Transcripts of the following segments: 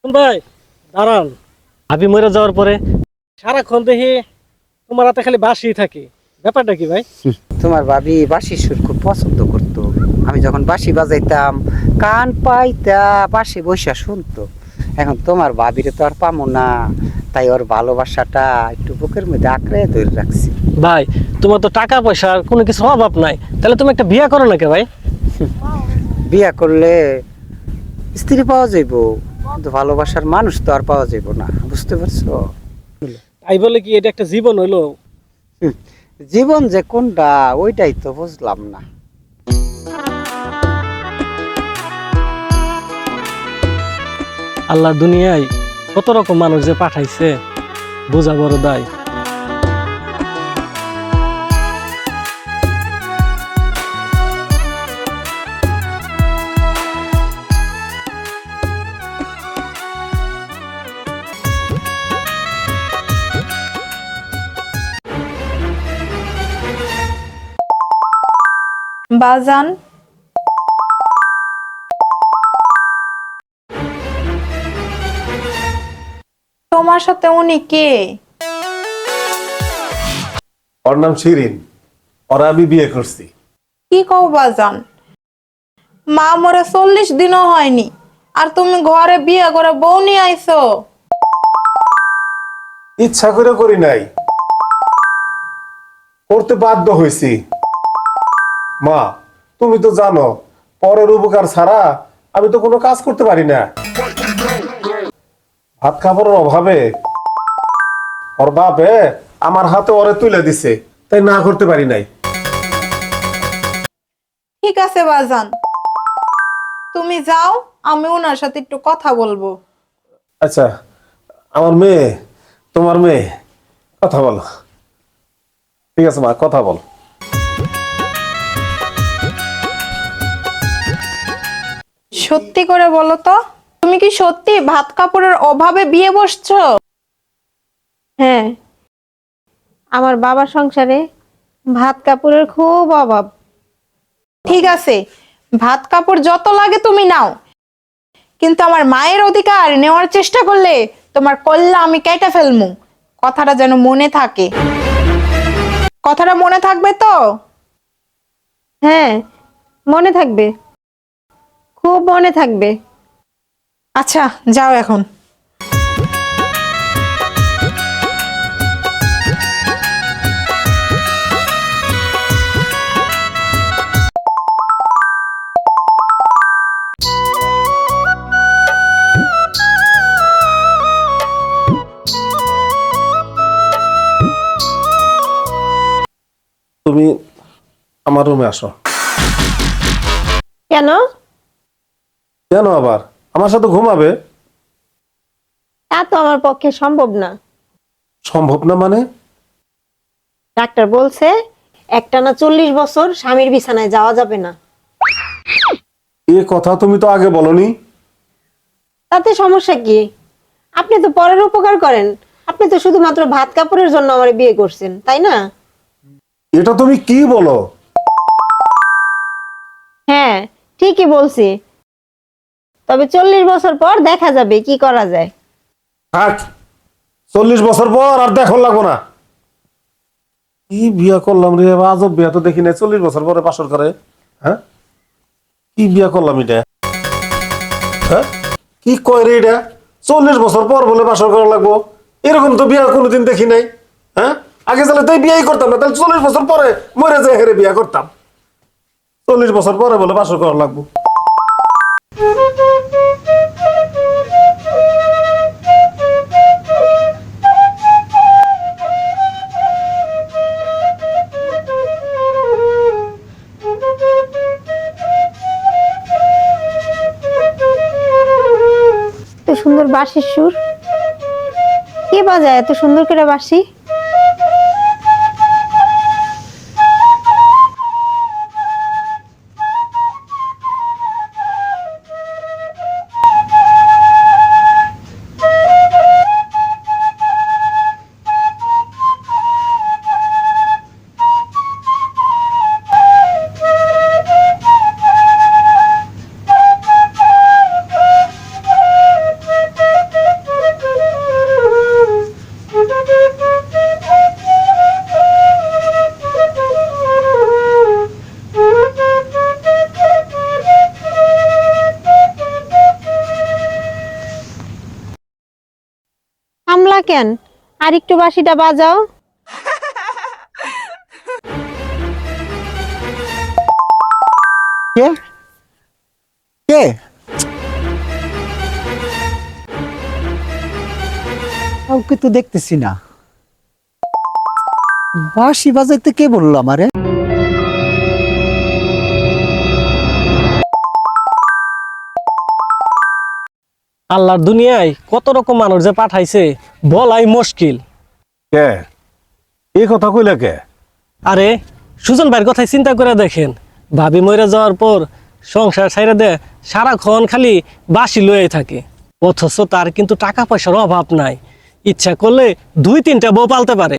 ভাই দাঁড়ান, ভাবি মরে যাওয়ার পরে সারাক্ষণ দেখি তোমার হাতে খালি বাসি থাকে, ব্যাপারটা কি ভাই? তোমার ভাবি বাঁশির সুর খুব পছন্দ করতো। আমি যখন বাঁশি বাজাইতাম কান পাইতা পাশে বসে শুনতো। এখন তোমার ভাবিরে তো আর পামো না, তাই ওর ভালোবাসাটা একটু বুকের মধ্যে আঁকড়ে ধরে রাখছি। ভাই তোমার তো টাকা পয়সার কোনো কিছু অভাব নাই, তাহলে তুমি একটা বিয়ে করো না কে ভাই? বিয়া করলে স্ত্রী পাওয়া যাইব, কিন্তু ভালোবাসার মানুষ তো আর পাওয়া যাইব না, বুঝতে পারছো? তাই বলে কি এটা একটা জীবন হইলো? জীবন যে কোনটা ওইটাই তো বুঝলাম না। আল্লাহ দুনিয়ায় কত রকম মানুষ যে পাঠাইছে, বোঝা বড় দায়। বাজান, তোমার সাথে উনি কে? ওর নাম শিরিন, ওরা আমি বিয়ে করছি। কি কও বাজান? মা মরে 40 দিনও হয়নি, আর তুমি ঘরে বিয়ে করে বউ নিয়ে আইছো? ইচ্ছা করে করি নাই, করতে বাধ্য হয়েছি। মা, তুমি তো জানো পরের উপকার ছাড়া আমি তো কোনো কাজ করতে পারি না। ভাত খাবারের অভাবে ওর বাপে আমার হাতে ওরে তুলে দিছে, তাই না করতে পারি নাই। ঠিক আছে বাজান, তুমি যাও, আমি ওনার সাথে একটু কথা বলবো। আচ্ছা, আমার মেয়ে, তোমার মেয়ে, কথা বলো। ঠিক আছে মা, কথা বল। সত্যি করে বলো তো, তুমি কি সত্যি ভাত কাপড়ের অভাবে বিয়ে বসছো? হ্যাঁ, আমার বাবার সংসারে ভাত কাপড়ের খুব অভাব। ঠিক আছে, ভাত কাপড় যত লাগে তুমি নাও, কিন্তু আমার মায়ের অধিকার নেওয়ার চেষ্টা করলে তোমার কল্লা আমি কেটে ফেলমু। কথাটা যেন মনে থাকে। কথাটা মনে থাকবে তো? হ্যাঁ, মনে থাকবে, খুব মনে থাকবে। আচ্ছা, যাও এখন। তুমি আমার রুমে আসো। কেন? কেন আবার? আমার সাথে ঘুমাবে? তা তো আমার পক্ষে সম্ভব না। সম্ভব না মানে? ডাক্তার বলছে একটানা 40 বছর স্বামীর বিছানায় যাওয়া যাবে না। এ কথা তুমি তো আগে বলনি। তাতে সমস্যা কি? আপনি তো পরের উপকার করেন। আপনি তো শুধুমাত্র ভাত কাপড়ের জন্য আমার বিয়ে করছেন, তাই না? এটা তুমি কি বলো? হ্যাঁ, ঠিকই বলছি। তবে 40 বছর পর দেখা যাবে কি করা যায়। থাক, 40 বছর পর আর দেখো লাগবো না। কি বিয়া করলাম রে, আজব বিয়া তো দেখি নাই। 40 বছর পরে বাসর করে? হ্যাঁ, কি বিয়া করলাম এটা? হ্যাঁ, কি কয় রে এটা? 40 বছর পর বলে বাসর করা লাগবো? এরকম তো বিয়া কোনোদিন দেখি নাই। হ্যাঁ, আগে তাহলে তাই বিয়াই করতাম না, তাহলে 40 বছর পরে মরে যায় হেরে বিয়া করতাম। 40 বছর পরে বলে বাসর করা লাগবো? এত সুন্দর বাঁশির সুর, কে বাজায় এত সুন্দর করে বাঁশি? কেন? আর একটু বাঁশিটা বাজাও। কে কে কাউকে তো দেখতেছি না। বাঁশি বাজাইতে কে বললো আমারে? আল্লাহর দুনিয়ায় কত রকম মানুষ যে পাঠাইছে বলাই মুশকিল। কে এই কথা কইলা কে? আরে সুজন ভাইয়ের কথাই চিন্তা করে দেখেন, ভাবি মরে যাওয়ার পর সংসার ছাইরা দে সারাক্ষণ খালি বাঁশি লয়ে থাকে, অথচ তার কিন্তু টাকা পয়সার অভাব নাই, ইচ্ছা করলে 2-3টা বউ পালতে পারে।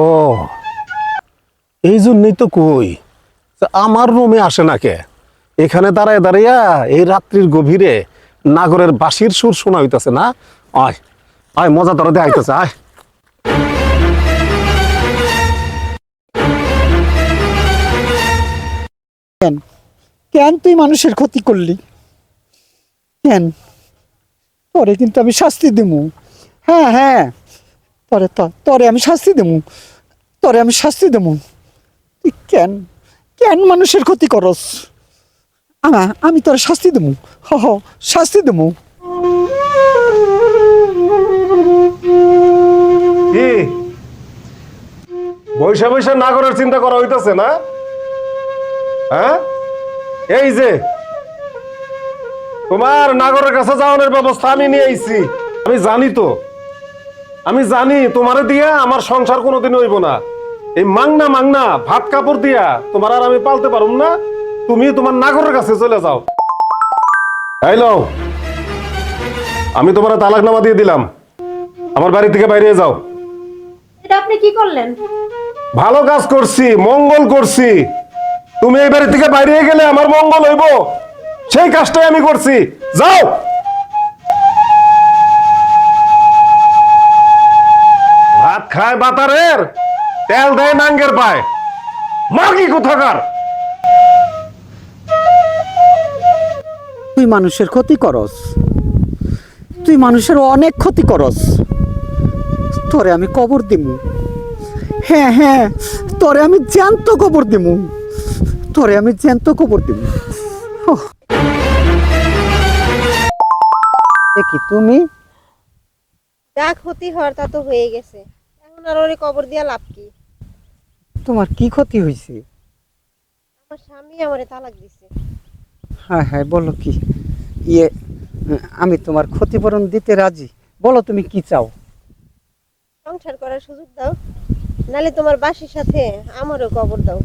ও এই জন্যই তো কই যে আমার রুমে আসে না কে, এখানে দাঁড়ায় দাঁড়াইয়া এই রাত্রির গভীরে নাগরের বাঁশির সুর শোনা হইতাছে না? আয় আয়, মজা ধরে দেখাইতেছে, আয়। কেন তুই মানুষের ক্ষতি করলি? কেন? তোরে কিন্তু আমি শাস্তি দেবো। হ্যাঁ হ্যাঁ, তরে আমি শাস্তি দেবো, তরে আমি শাস্তি দেবো। তুই কেন কেন মানুষের ক্ষতি করস? আমি তোরে শাস্তি দেবো, শাস্তি দেবো। কি বৈশা বৈশা নাগরের চিন্তা করা হইতাছে না? হ্যাঁ, এই যে তোমার নাগরের কাছে যাওয়ানোর ব্যবস্থা আমি নিয়ে আইছি। আমি জানি তো, আমি জানি তোমারে দিয়া আমার সংসার কোনোদিন হইব না। এই মাংনা ভাত কাপড় দিয়া তোমার আর আমি পালতে পারুম না। তুমি তোমার নাগরের কাছে চলে যাও। এই লও, আমি তোমার তালাকনামা দিয়ে দিলাম, আমার বাড়ি থেকে বাইরে যাও। এটা আপনি কি করলেন? ভালো কাজ করছি, মঙ্গল করছি। তুমি এই বাড়ি থেকে বাইরে গেলে আমার মঙ্গল হইব, সেই কাজটাই আমি করছি। যাও। ভাত খায় বাতারের, তেল দেয় নাঙ্গের পায়, মাগি কোথাকার। তুই মানুষের ক্ষতি করস, তুই মানুষের অনেক ক্ষতি করস। তোরে আমি কবর দিমু। হ্যাঁ হ্যাঁ, তোরে আমি জ্যান্ত কবর দিমু, তোরে আমি জ্যান্ত কবর দিমু। কি তুমি? যা ক্ষতি হওয়ার তা তো হয়ে গেছে, এখন আর ওরে কবর দিয়া লাভ কি? তোমার কি ক্ষতি হয়েছে? আমার স্বামী আমারে তালাক দিছে। হ্যাঁ হ্যাঁ, বলো কি? আমি তোমার ক্ষতিপূরণ দিতে রাজি। বলো তুমি কি চাও? সংসার করার সুযোগ দাও, নালে তোমার বাসির সাথে আমারও কবর দাও।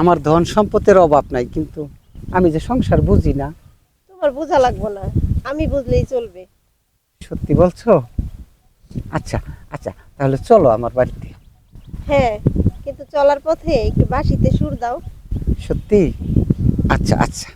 আমার ধন সম্পদের অভাব নাই, কিন্তু আমি যে সংসার বুঝি না। তোমার বোঝা লাগবো না, আমি বুঝলেই চলবে। সত্যি বলছো? আচ্ছা আচ্ছা, তাহলে চলো আমার বাড়িতে। হ্যাঁ, কিন্তু চলার পথে একটু বাঁশিতে সুর দাও। সত্যি? আচ্ছা আচ্ছা